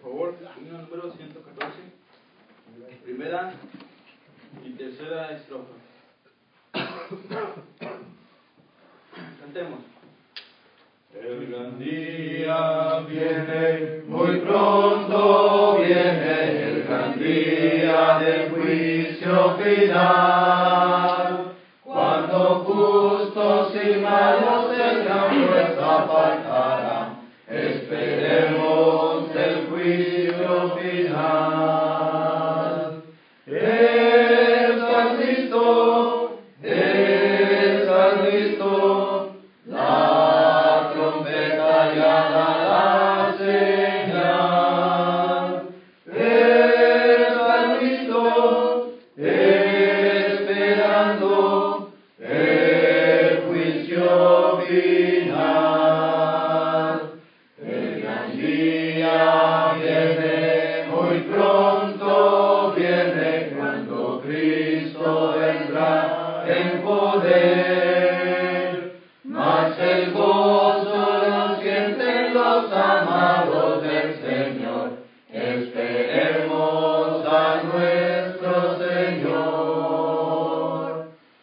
favor, himno número 114, primera y tercera estrofa. Cantemos. El gran día viene, muy pronto viene, el gran día del juicio final, cuando justos y malos tendrán fuerza apartada, esperemos el juicio final. ¿Estás listo? ¿Estás listo? La trompeta ya da la señal. ¿Estás listo? Esperando el juicio final. El gran día viene, muy pronto viene, cuando Cristo vendrá en poder. Mas el gozo lo sienten los amados del Señor. Esperemos a nuestro Señor.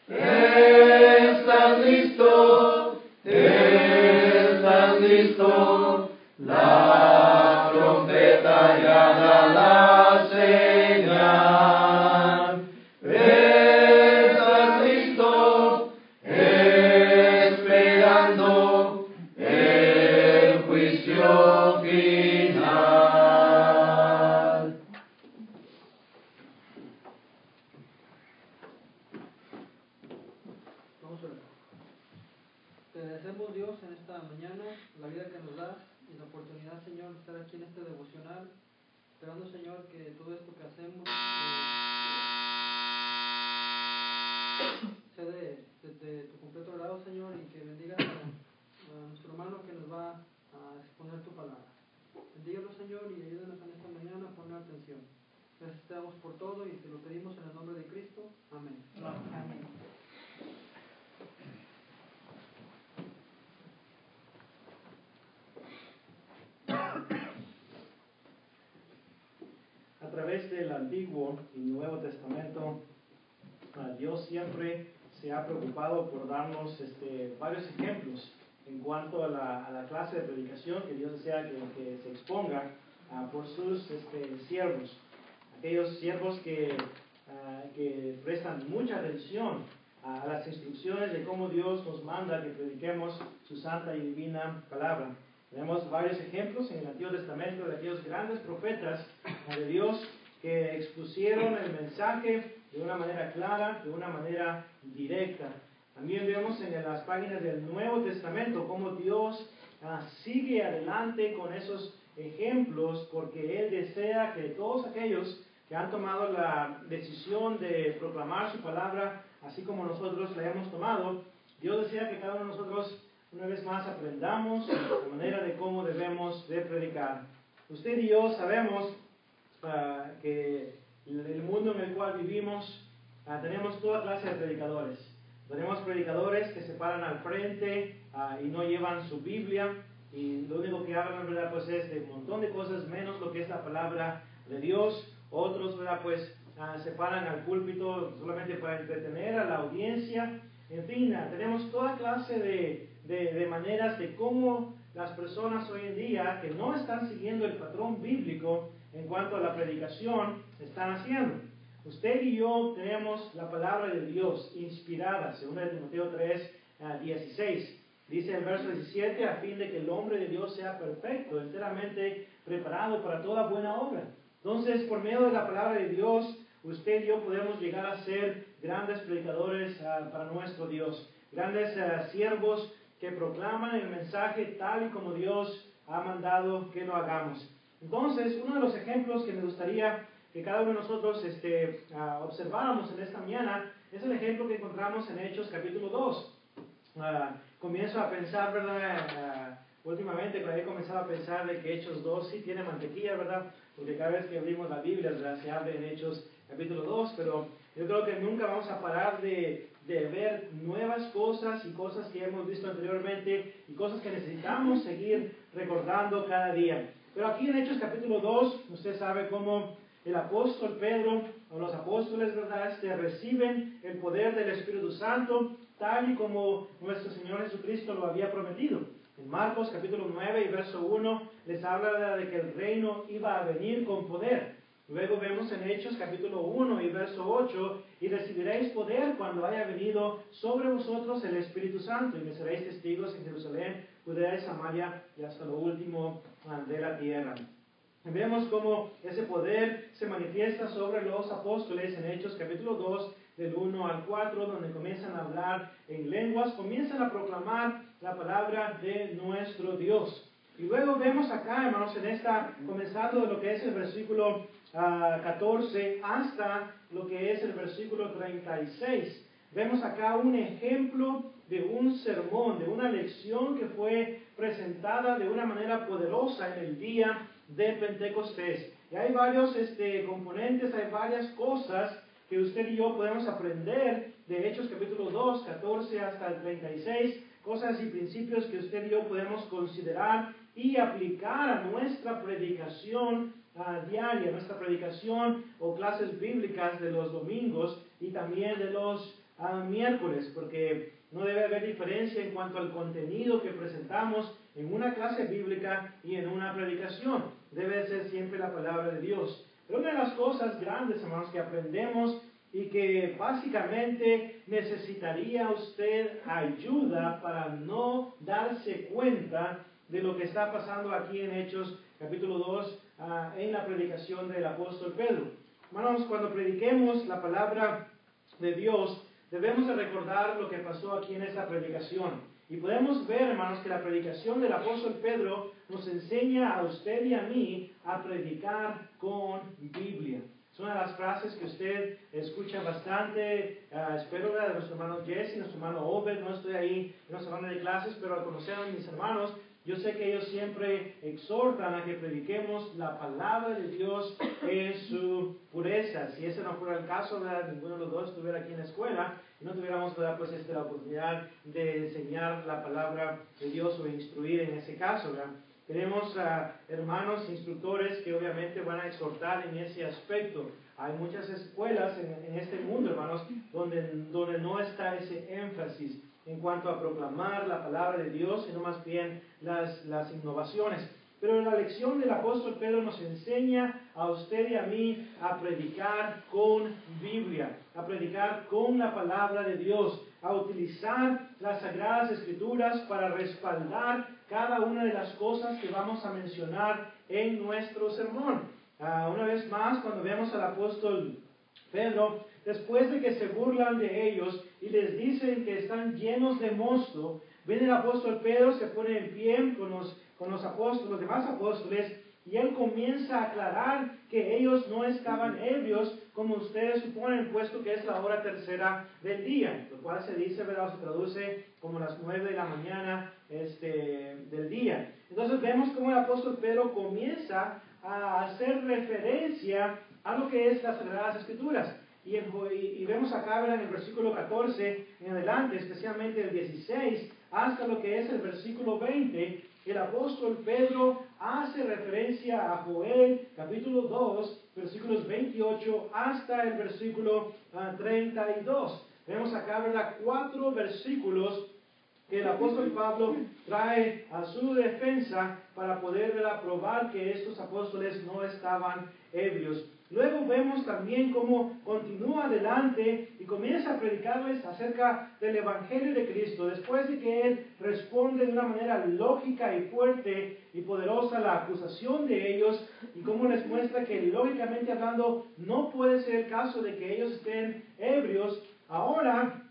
¿Estás listo? ¿Estás listo? La trompeta ya da la señal. ¿Estás listo? Esperando el juicio final. Vamos a orar. Te agradecemos, Dios, en esta mañana, la vida que nos das y la oportunidad, Señor, de estar aquí en este devocional, esperando, Señor, que todo esto que hacemos sea de tu completo agrado, Señor, y que bendigas a nuestro hermano que nos va a exponer tu palabra. Bendígalo, Señor, y ayúdanos en esta mañana a poner atención. Gracias te damos por todo y te lo pedimos en el nombre de Cristo. Amén. Amén. A través del Antiguo y Nuevo Testamento, Dios siempre se ha preocupado por darnos varios ejemplos en cuanto a la clase de predicación que Dios desea que se exponga por sus siervos. Aquellos siervos que prestan mucha atención a las instrucciones de cómo Dios nos manda que prediquemos su santa y divina palabra. Tenemos varios ejemplos en el Antiguo Testamento de aquellos grandes profetas de Dios que expusieron el mensaje de una manera clara, de una manera directa. También vemos en las páginas del Nuevo Testamento cómo Dios sigue adelante con esos ejemplos, porque Él desea que todos aquellos que han tomado la decisión de proclamar su palabra, así como nosotros la hemos tomado, Dios desea que cada uno de nosotros una vez más aprendamos la manera de cómo debemos de predicar. Usted y yo sabemos que en el mundo en el cual vivimos tenemos toda clase de predicadores. Tenemos predicadores que se paran al frente y no llevan su Biblia y lo único que hablan, ¿verdad?, pues es de un montón de cosas menos lo que es la palabra de Dios. Otros, ¿verdad?, pues se paran al púlpito solamente para entretener a la audiencia. En fin, tenemos toda clase de maneras de cómo las personas hoy en día que no están siguiendo el patrón bíblico en cuanto a la predicación están haciendo. Usted y yo tenemos la palabra de Dios inspirada, según Timoteo 3:16. Dice el verso 17, a fin de que el hombre de Dios sea perfecto, enteramente preparado para toda buena obra. Entonces, por medio de la palabra de Dios, usted y yo podemos llegar a ser grandes predicadores para nuestro Dios, grandes siervos que proclaman el mensaje tal y como Dios ha mandado que lo hagamos. Entonces, uno de los ejemplos que me gustaría que cada uno de nosotros observáramos en esta mañana es el ejemplo que encontramos en Hechos capítulo 2. Comienzo a pensar, ¿verdad? Últimamente he comenzado a pensar de que Hechos 2 sí tiene mantequilla, ¿verdad? Porque cada vez que abrimos la Biblia, ¿verdad?, se habla en Hechos capítulo 2, pero yo creo que nunca vamos a parar de ver nuevas cosas y cosas que hemos visto anteriormente y cosas que necesitamos seguir recordando cada día. Pero aquí en Hechos capítulo 2, usted sabe cómo el apóstol Pedro, o los apóstoles, ¿verdad?, reciben el poder del Espíritu Santo, tal y como nuestro Señor Jesucristo lo había prometido. En Marcos capítulo 9 y verso 1 les habla de que el reino iba a venir con poder. Luego vemos en Hechos capítulo 1 y verso 8, y recibiréis poder cuando haya venido sobre vosotros el Espíritu Santo, y me seréis testigos en Jerusalén, Judea y Samaria, y hasta lo último de la tierra. Vemos cómo ese poder se manifiesta sobre los apóstoles en Hechos capítulo 2, del 1 al 4, donde comienzan a hablar en lenguas, comienzan a proclamar la palabra de nuestro Dios. Y luego vemos acá, hermanos, comenzando de lo que es el versículo 14 hasta lo que es el versículo 36. Vemos acá un ejemplo de un sermón, de una lección que fue presentada de una manera poderosa en el día de Pentecostés. Y hay varios componentes, hay varias cosas que usted y yo podemos aprender de Hechos capítulo 2, 14 hasta el 36, cosas y principios que usted y yo podemos considerar y aplicar a nuestra predicación diaria, nuestra predicación o clases bíblicas de los domingos y también de los miércoles, porque no debe haber diferencia en cuanto al contenido que presentamos en una clase bíblica y en una predicación. Debe ser siempre la palabra de Dios. Pero una de las cosas grandes, hermanos, que aprendemos y que básicamente necesitaría usted ayuda para no darse cuenta de lo que está pasando aquí en Hechos capítulo 2 en la predicación del apóstol Pedro. Hermanos, cuando prediquemos la palabra de Dios, debemos de recordar lo que pasó aquí en esta predicación. Y podemos ver, hermanos, que la predicación del apóstol Pedro nos enseña a usted y a mí a predicar con Biblia. Es una de las frases que usted escucha bastante. Espero de nuestro hermano Jesse, nuestro hermano Obed. No estoy ahí en nuestra banda de clases, pero al conocer a mis hermanos, yo sé que ellos siempre exhortan a que prediquemos la palabra de Dios en su pureza. Si ese no fuera el caso, ¿verdad?, ninguno de los dos estuviera aquí en la escuela y no tuviéramos, ¿verdad?, pues la oportunidad de enseñar la palabra de Dios o instruir en ese caso, ¿verdad? Tenemos hermanos instructores que obviamente van a exhortar en ese aspecto. Hay muchas escuelas en este mundo, hermanos, donde no está ese énfasis en cuanto a proclamar la palabra de Dios, sino más bien las innovaciones. Pero la lección del apóstol Pedro nos enseña a usted y a mí a predicar con Biblia, a predicar con la palabra de Dios, a utilizar las Sagradas Escrituras para respaldar cada una de las cosas que vamos a mencionar en nuestro sermón. Una vez más, cuando vemos al apóstol Pedro, después de que se burlan de ellos y les dicen que están llenos de mosto, viene el apóstol Pedro, se pone en pie con los apóstoles, los demás apóstoles, y él comienza a aclarar que ellos no estaban ebrios, como ustedes suponen, puesto que es la hora tercera del día, lo cual se dice, ¿verdad?, se traduce como las 9 de la mañana del día. Entonces vemos cómo el apóstol Pedro comienza a hacer referencia a lo que es las Sagradas Escrituras. Y vemos acá, ¿verdad?, en el versículo 14 en adelante, especialmente el 16, hasta lo que es el versículo 20, el apóstol Pedro hace referencia a Joel, capítulo 2, versículos 28 hasta el versículo 32. Vemos acá, ¿verdad?, 4 versículos que el apóstol Pablo trae a su defensa para poder, ¿verdad?, probar que estos apóstoles no estaban ebrios. Luego vemos también cómo continúa adelante y comienza a predicarles acerca del Evangelio de Cristo, después de que él responde de una manera lógica y fuerte y poderosa a la acusación de ellos, y cómo les muestra que lógicamente hablando no puede ser el caso de que ellos estén ebrios. Ahora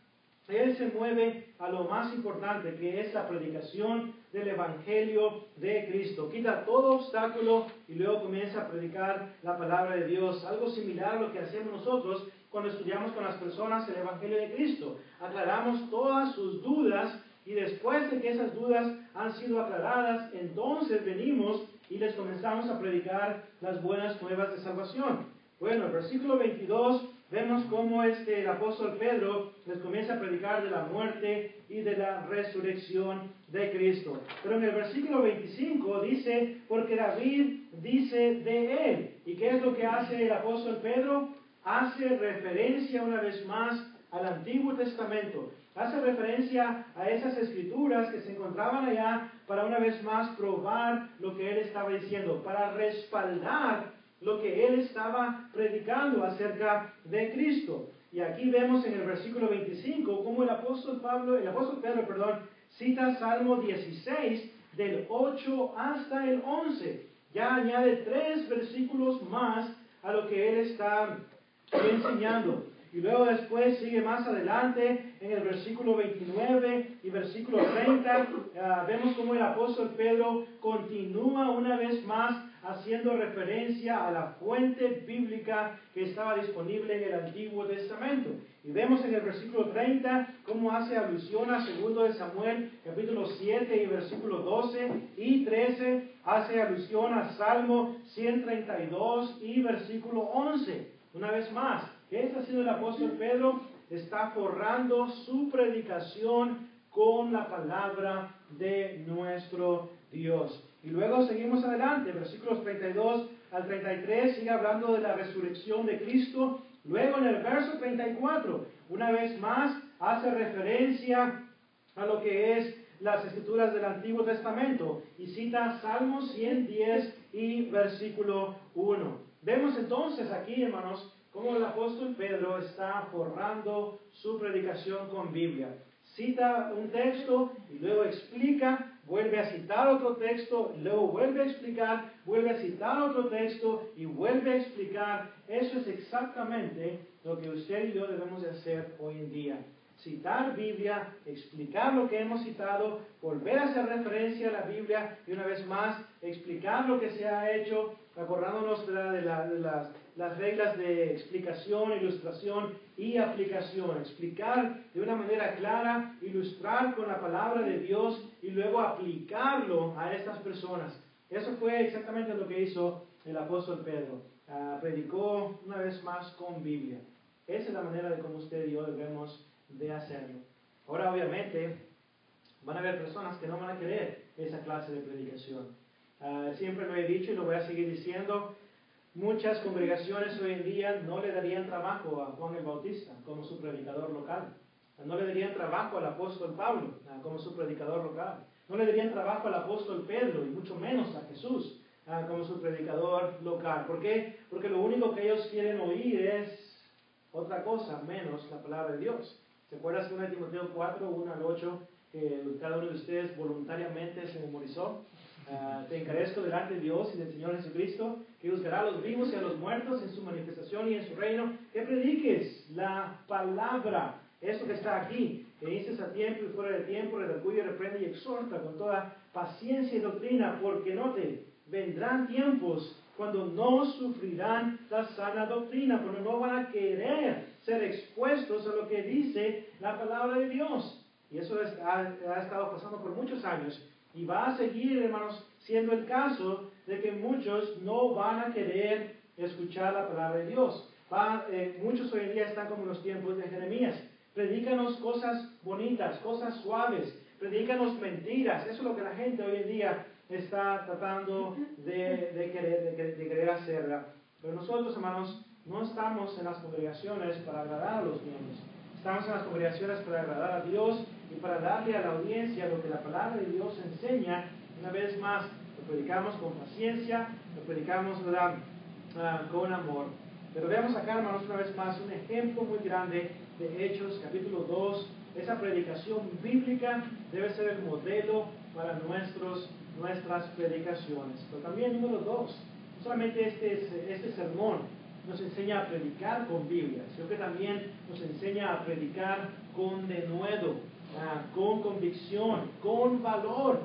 él se mueve a lo más importante, que es la predicación del Evangelio de Cristo. Quita todo obstáculo y luego comienza a predicar la palabra de Dios. Algo similar a lo que hacemos nosotros cuando estudiamos con las personas el Evangelio de Cristo. Aclaramos todas sus dudas y después de que esas dudas han sido aclaradas, entonces venimos y les comenzamos a predicar las buenas nuevas de salvación. Bueno, el versículo 22... vemos cómo el apóstol Pedro les comienza a predicar de la muerte y de la resurrección de Cristo. Pero en el versículo 25 dice, porque David dice de él. ¿Y qué es lo que hace el apóstol Pedro? Hace referencia una vez más al Antiguo Testamento. Hace referencia a esas escrituras que se encontraban allá para una vez más probar lo que él estaba diciendo, para respaldar lo que él estaba predicando acerca de Cristo. Y aquí vemos en el versículo 25 cómo el apóstol Pedro, cita Salmo 16 del 8 hasta el 11. Ya añade 3 versículos más a lo que él está enseñando. Y luego después sigue más adelante en el versículo 29 y versículo 30. Vemos cómo el apóstol Pedro continúa una vez más haciendo referencia a la fuente bíblica que estaba disponible en el Antiguo Testamento. Y vemos en el versículo 30 cómo hace alusión a 2 de Samuel, capítulo 7 y versículo 12 y 13. Hace alusión a Salmo 132 y versículo 11. Una vez más, ¿qué está haciendo el apóstol Pedro? Está forrando su predicación con la palabra de nuestro Dios. Y luego seguimos adelante, versículos 32 al 33, sigue hablando de la resurrección de Cristo. Luego en el verso 34, una vez más, hace referencia a lo que es las escrituras del Antiguo Testamento y cita Salmo 110 y versículo 1. Vemos entonces aquí, hermanos, cómo el apóstol Pedro está forrando su predicación con Biblia. Cita un texto y luego explica, vuelve a citar otro texto, luego vuelve a explicar, vuelve a citar otro texto y vuelve a explicar. Eso es exactamente lo que usted y yo debemos de hacer hoy en día. Citar Biblia, explicar lo que hemos citado, volver a hacer referencia a la Biblia y una vez más explicar lo que se ha hecho, acordándonos de las reglas de explicación, ilustración y aplicación. Explicar de una manera clara, ilustrar con la palabra de Dios y luego aplicarlo a estas personas. Eso fue exactamente lo que hizo el apóstol Pedro. Predicó una vez más con Biblia. Esa es la manera de cómo usted y yo debemos de hacerlo. Ahora, obviamente, van a haber personas que no van a querer esa clase de predicación. Siempre lo he dicho y lo voy a seguir diciendo. Muchas congregaciones hoy en día no le darían trabajo a Juan el Bautista como su predicador local. No le darían trabajo al apóstol Pablo como su predicador local. No le darían trabajo al apóstol Pedro y mucho menos a Jesús como su predicador local. ¿Por qué? Porque lo único que ellos quieren oír es otra cosa menos la palabra de Dios. ¿Se acuerdan de 1 Timoteo 4, 1 al 8, que cada uno de ustedes voluntariamente se memorizó? Te encarezco delante de Dios y del Señor Jesucristo, que juzgará a los vivos y a los muertos en su manifestación y en su reino, que prediques la palabra. Eso que está aquí, que dices a tiempo y fuera de tiempo, redarguye, reprende y exhorta con toda paciencia y doctrina, porque note, vendrán tiempos cuando no sufrirán la sana doctrina, cuando no van a querer ser expuestos a lo que dice la palabra de Dios. Y eso ha estado pasando por muchos años. Y va a seguir, hermanos, siendo el caso de que muchos no van a querer escuchar la palabra de Dios. Muchos hoy en día están como en los tiempos de Jeremías. Predícanos cosas bonitas, cosas suaves. Predícanos mentiras. Eso es lo que la gente hoy en día está tratando de querer hacer. Pero nosotros, hermanos, no estamos en las congregaciones para agradar a los miembros. Estamos en las congregaciones para agradar a Dios y para darle a la audiencia lo que la palabra de Dios enseña. Una vez más, lo predicamos con paciencia, lo predicamos con amor. Pero veamos acá, hermanos, una vez más, un ejemplo muy grande de Hechos, capítulo 2. Esa predicación bíblica debe ser el modelo para nuestras predicaciones. Pero también, número 2, no solamente este sermón nos enseña a predicar con Biblia, sino que también nos enseña a predicar con denuedo, con convicción, con valor.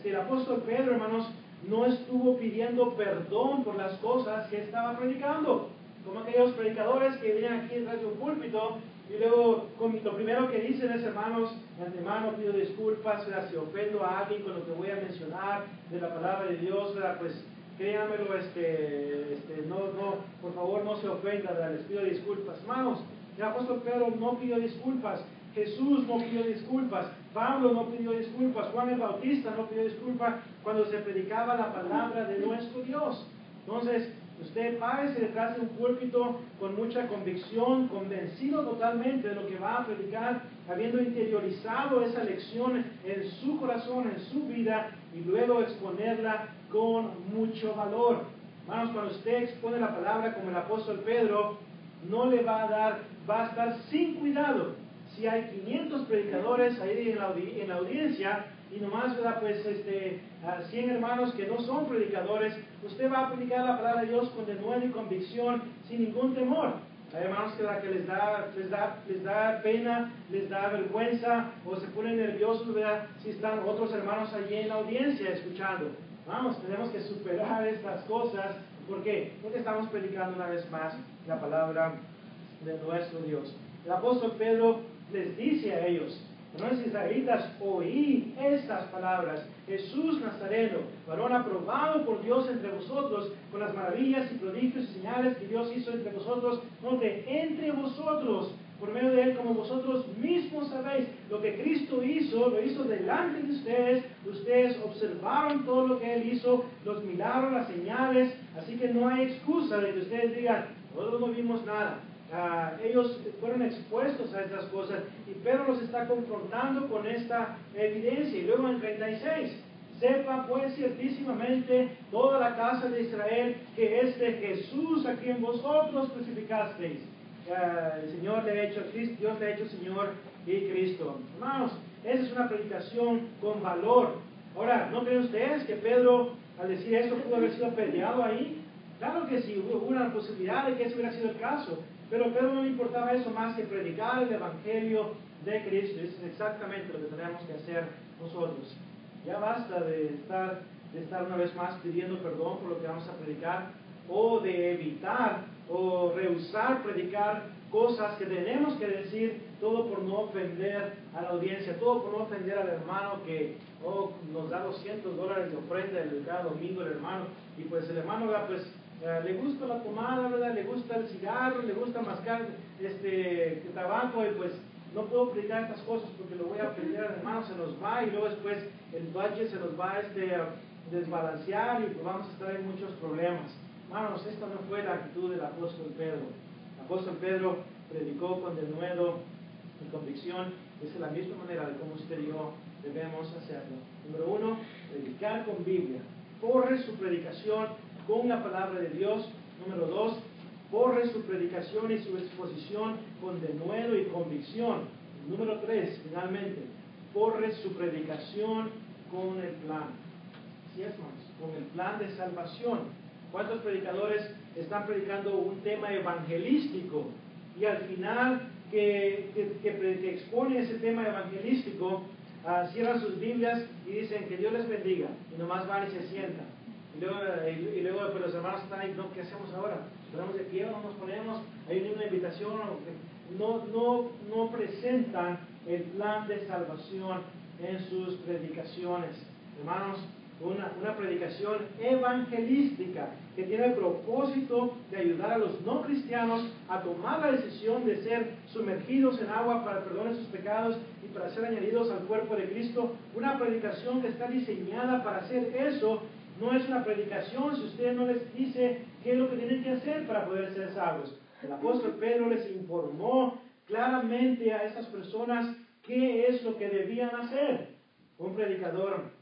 El apóstol Pedro, hermanos, no estuvo pidiendo perdón por las cosas que estaba predicando, como aquellos predicadores que vienen aquí detrás de un púlpito y luego lo primero que dicen es: hermanos, de antemano pido disculpas, si ofendo a alguien con lo que voy a mencionar de la palabra de Dios, pues créanmelo, por favor no se ofenda, les pido disculpas. Hermanos, el apóstol Pedro no pidió disculpas, Jesús no pidió disculpas, Pablo no pidió disculpas, Juan el Bautista no pidió disculpas cuando se predicaba la palabra de nuestro Dios. Entonces, usted párese detrás de un púlpito con mucha convicción, convencido totalmente de lo que va a predicar, habiendo interiorizado esa lección en su corazón, en su vida, y luego exponerla con mucho valor. Hermanos, cuando usted expone la palabra como el apóstol Pedro, no le va a dar, va a estar sin cuidado. Si hay 500 predicadores ahí en la audiencia, y nomás, ¿verdad? Pues 100 hermanos que no son predicadores, usted va a predicar la palabra de Dios con denuedo y convicción, sin ningún temor. Hay hermanos que les da pena, les da vergüenza, o se ponen nerviosos, ¿verdad? Si están otros hermanos allí en la audiencia escuchando. Vamos, tenemos que superar estas cosas. ¿Por qué? Porque estamos predicando una vez más la palabra de nuestro Dios. El apóstol Pedro les dice a ellos: hermanos israelitas, oí estas palabras. Jesús Nazareno, varón aprobado por Dios entre vosotros, con las maravillas y prodigios y señales que Dios hizo entre vosotros, entre vosotros, por medio de él, como vosotros mismos sabéis. Lo que Cristo hizo, lo hizo delante de ustedes. Ustedes observaron todo lo que él hizo, los milagros, las señales. Así que no hay excusa de que ustedes digan: nosotros no vimos nada. Ellos fueron expuestos a estas cosas, y Pedro los está confrontando con esta evidencia. Y luego en 36, sepa pues ciertísimamente toda la casa de Israel que este Jesús a quien vosotros crucificasteis, el Señor le ha hecho, Dios le ha hecho Señor y Cristo. Hermanos, esa es una predicación con valor. Ahora, ¿no creen ustedes que Pedro, al decir esto, pudo haber sido apedreado ahí? Claro que sí, hubo una posibilidad de que eso hubiera sido el caso. Pero a Pedro no le importaba eso más que predicar el Evangelio de Cristo. Eso es exactamente lo que tenemos que hacer nosotros. Ya basta de estar una vez más pidiendo perdón por lo que vamos a predicar, o de evitar o rehusar predicar cosas que tenemos que decir, todo por no ofender a la audiencia, todo por no ofender al hermano que nos da $200 de ofrenda cada domingo el hermano, y pues el hermano le gusta la pomada, ¿verdad? Le gusta el cigarro, le gusta mascar tabaco, y pues no puedo predicar estas cosas porque lo voy a predicar al hermano, se nos va, y luego después el budget se nos va a desbalancear, y pues vamos a estar en muchos problemas. Hermanos, esta no fue la actitud del apóstol Pedro. El apóstol Pedro predicó con denuedo y convicción. Esa es la misma manera de cómo usted y yo debemos hacerlo. Número 1, predicar con Biblia. Corre su predicación con la palabra de Dios. Número 2, corre su predicación y su exposición con denuedo y convicción. Número 3, finalmente, corre su predicación con el plan. Así es, hermanos, con el plan de salvación. ¿Cuántos predicadores están predicando un tema evangelístico y al final que expone ese tema evangelístico, cierran sus Biblias y dicen que Dios les bendiga, y nomás van y se sientan? Y luego pues los hermanos están ahí: no, ¿qué hacemos ahora? ¿Ponemos de pie o no nos ponemos? ¿Hay una invitación? No presentan el plan de salvación en sus predicaciones. Hermanos, una predicación evangelística que tiene el propósito de ayudar a los no cristianos a tomar la decisión de ser sumergidos en agua para el perdón de sus pecados y para ser añadidos al cuerpo de Cristo. Una predicación que está diseñada para hacer eso. No es una predicación si usted no les dice qué es lo que tienen que hacer para poder ser salvos. El apóstol Pedro les informó claramente a esas personas qué es lo que debían hacer. Un predicador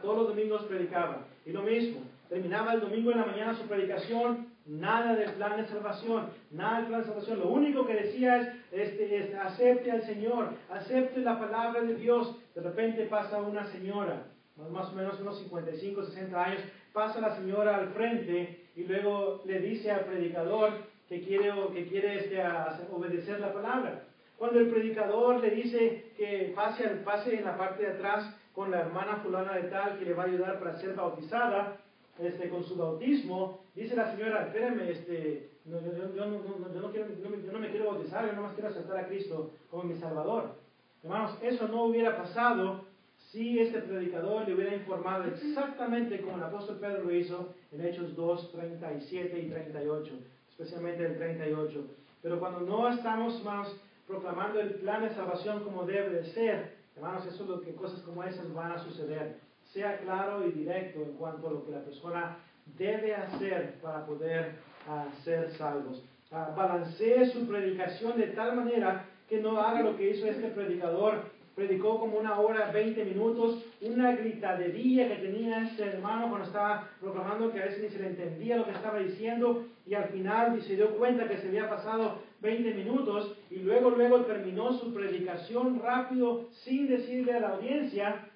todos los domingos predicaba, y lo mismo, terminaba el domingo en la mañana su predicación, nada del plan de salvación, nada del plan de salvación. Lo único que decía es acepte al Señor, acepte la palabra de Dios. De repente pasa una señora, más o menos unos 55, 60 años, pasa la señora al frente y luego le dice al predicador que quiere obedecer la palabra. Cuando el predicador le dice que pase en la parte de atrás con la hermana fulana de tal que le va a ayudar para ser bautizada, con su bautismo, dice la señora: espérame, yo no me quiero bautizar, yo nomás quiero aceptar a Cristo como mi Salvador. Hermanos, eso no hubiera pasado si este predicador le hubiera informado exactamente como el apóstol Pedro lo hizo en Hechos 2, 37 y 38, especialmente el 38. Pero cuando no estamos, hermanos, proclamando el plan de salvación como debe de ser, Hermanos, eso es lo que cosas como esas van a suceder. Sea claro y directo en cuanto a lo que la persona debe hacer para poder ser salvos. Balancee su predicación de tal manera que no haga lo que hizo este predicador. Predicó como 1 hora, 20 minutos, una gritadería que tenía este hermano cuando estaba proclamando, que a veces ni se le entendía lo que estaba diciendo, y al final se dio cuenta que se había pasado 20 minutos, y luego terminó su predicación rápido, sin decirle a la audiencia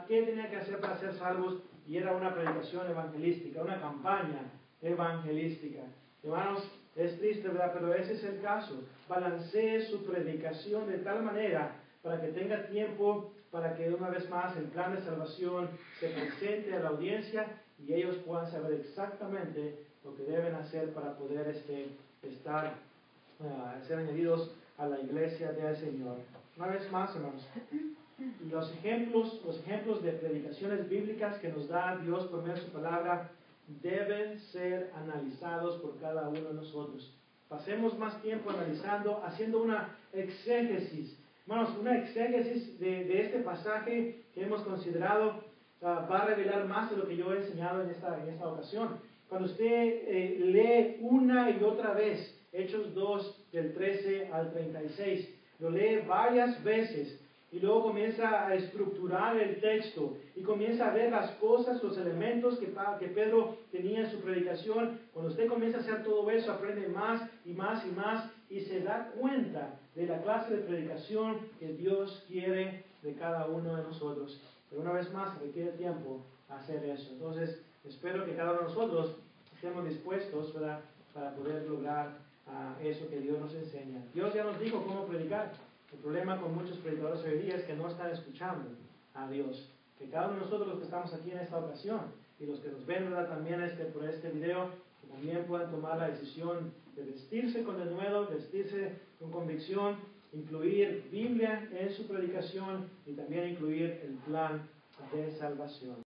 qué tenía que hacer para ser salvos, y era una predicación evangelística, una campaña evangelística. Hermanos, es triste, ¿verdad? Pero ese es el caso. Balancee su predicación de tal manera para que tenga tiempo, para que una vez más el plan de salvación se presente a la audiencia y ellos puedan saber exactamente lo que deben hacer para poder ser añadidos a la iglesia del Señor. Una vez más, hermanos, los ejemplos de predicaciones bíblicas que nos da Dios por medio de su palabra deben ser analizados por cada uno de nosotros. Pasemos más tiempo analizando, haciendo una exégesis. Hermanos, una exégesis de este pasaje que hemos considerado va a revelar más de lo que yo he enseñado en esta ocasión. Cuando usted lee una y otra vez Hechos 2 del 13 al 36, lo lee varias veces y luego comienza a estructurar el texto y comienza a ver las cosas, los elementos que Pedro tenía en su predicación. Cuando usted comienza a hacer todo eso, aprende más y más y más y se da cuenta de la clase de predicación que Dios quiere de cada uno de nosotros. Pero una vez más, requiere tiempo hacer eso. Entonces, espero que cada uno de nosotros estemos dispuestos, ¿verdad?, para poder lograr eso que Dios nos enseña. Dios ya nos dijo cómo predicar. El problema con muchos predicadores hoy día es que no están escuchando a Dios. Que cada uno de nosotros, los que estamos aquí en esta ocasión, y los que nos ven, ¿verdad?, también por este video, que también puedan tomar la decisión de vestirse con denuedo, vestirse con convicción, incluir Biblia en su predicación y también incluir el plan de salvación.